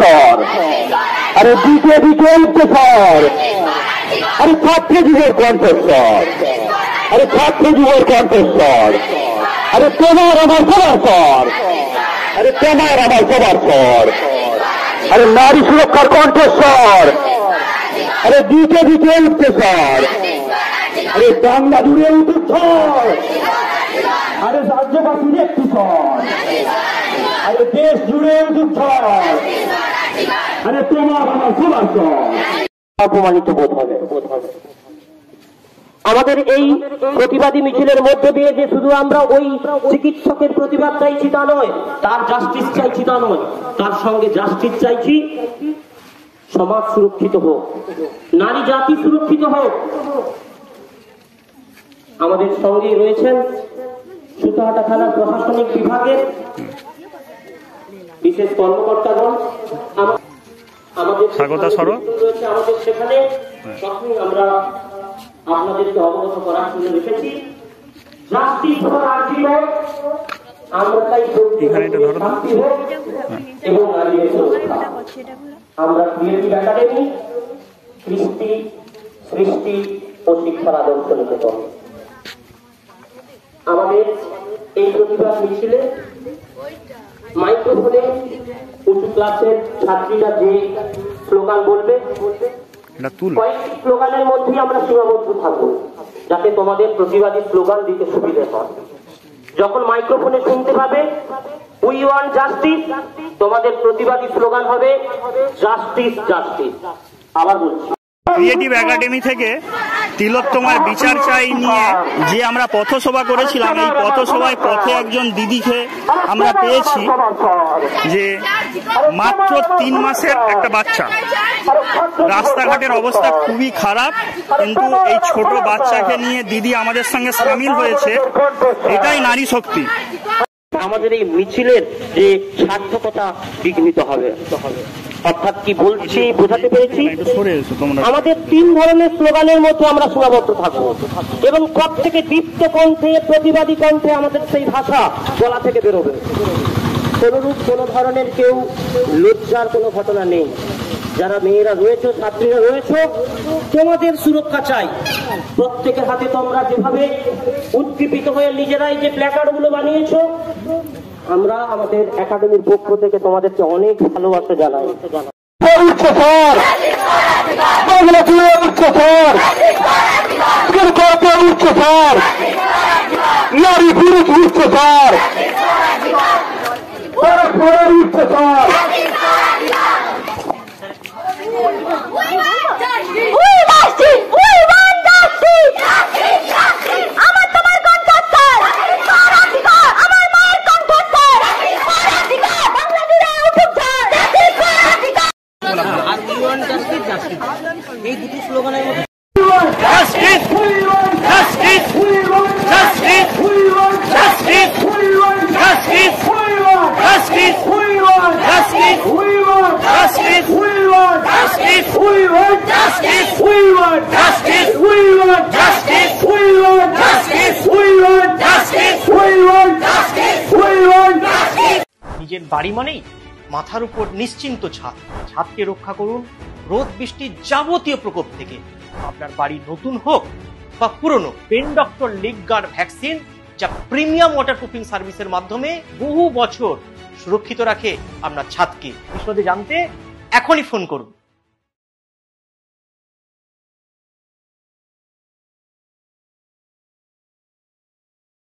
কণ্ঠস্বর, আরে দিকে দিকে উচ্চস্বর, আরে ছাত্র যুগের কণ্ঠস্বর, আরে ছাত্র যুগের কণ্ঠস্বর, আরে তোমার আমার সবার স্বর, আরে তোমার আমার সবার স্বর, আরে নারী সুরক্ষার কণ্ঠস্বর, আরে দিকে দিকে উচ্চস্বর, আরে বাংলা জুড়ে উঠুক ঝড়, আরে রাজ্যবাসীর একটু স্বর, আরে দেশ জুড়ে উঠুক ঝড়, আরে তোমার আমার সবার স্বর। অপমানিত বোধ হবে। আমাদের এই প্রতিবাদী মিছিলের মধ্য দিয়ে যে শুধু আমরা ওই চিকিৎসকের প্রতিবাদ চাইছি তা নয়, তার জাস্টিস চাইছি তা নয়, তার সঙ্গে জাস্টিস চাইছি সমাজ সুরক্ষিত হোক, নারী জাতি সুরক্ষিত হোক। আমাদের সঙ্গে রয়েছেন সুতাহাটা থানার প্রশাসনিক বিভাগের বিশেষ কর্মকর্তাগণ, আমাদের সেখানে আমরা আপনাদেরকে অবগত করার জন্য রেখেছি। আমরা তাই এবং আমরা ক্রিয়েটিভ একাডেমি কৃষ্টি সৃষ্টি ও শিক্ষার আদর্শ নিকেতন আমাদের এই প্রতিবাদ মিছিলে মাইক্রোফোনে উঁচু ক্লাসের ছাত্রীরা যে স্লোগান বলবে, কয়েকটি স্লোগানের মধ্যেই আমরা সীমাবদ্ধ থাকবো, যাতে তোমাদের প্রতিবাদী স্লোগান দিতে সুবিধা হয়। যখন মাইক্রোফোনে শুনতে পাবে উই ওয়ান্ট জাস্টিস, তোমাদের প্রতিবাদী স্লোগান হবে জাস্টিস জাস্টিস। আবার বলছি, ক্রিয়েটিভ একাডেমি থেকে তিলোত্তমার বিচার চাই নিয়ে যে আমরা পথসভা করেছিলাম, এই পথসভায় পথে একজন দিদিকে আমরা পেয়েছি যে মাত্র 3 মাসের একটা বাচ্চা, রাস্তাঘাটের অবস্থা খুবই খারাপ, কিন্তু এই ছোট বাচ্চাকে নিয়ে দিদি আমাদের সঙ্গে সামিল হয়েছে, এটাই নারী শক্তি। আমাদের এই মিছিলের যে সার্থকতা বিঘ্নিত হবে, অর্থাৎ কি বলছি বোঝাতে পেরেছি, আমাদের 3 ধরনের স্লোগানের মধ্যে আমরা সীমাবদ্ধ থাকবো এবং প্রত্যেকে দীপ্ত কণ্ঠে প্রতিবাদী কণ্ঠে আমাদের সেই ভাষা গলা থেকে বেরোবে। কোনরূপ কোনো ধরনের কেউ লজ্জার কোনো ঘটনা নেই। যারা মেয়েরা রয়েছে, ছাত্রীরা রয়েছে, তোমাদের সুরক্ষা চাই। প্রত্যেকের হাতে তোমরা যেভাবে উদ্দীপিত হয়ে নিজেরাই যে প্ল্যাকার্ড গুলো বানিয়েছো, আমরা আমাদের একাডেমির পক্ষ থেকে তোমাদেরকে অনেক ভালোবাসা জানাই। উচ্চস্বর, বাংলা জুড়ে উচ্চস্বর, উচ্চস্বর, নারী পুরুষ উচ্চস্বর, উচ্চস্বর। এই দুটি স্লোগানের মধ্যে নিজের বাড়ি মানেই মাথার উপর নিশ্চিন্ত ছাদ। ছাদকে রক্ষা করুন রোদ বৃষ্টির যাবতীয় প্রকোপ থেকে। আপনার বাড়ি নতুন হোক বা পুরনো, পেন ডক্টর লিগ গার্ড ভ্যাকসিন, যা প্রিমিয়াম ওয়াটারপ্রুফিং সার্ভিসের মাধ্যমে বহু বছর সুরক্ষিত রাখে আপনার ছাদকে। বিশদে জানতে এখনই ফোন করুন।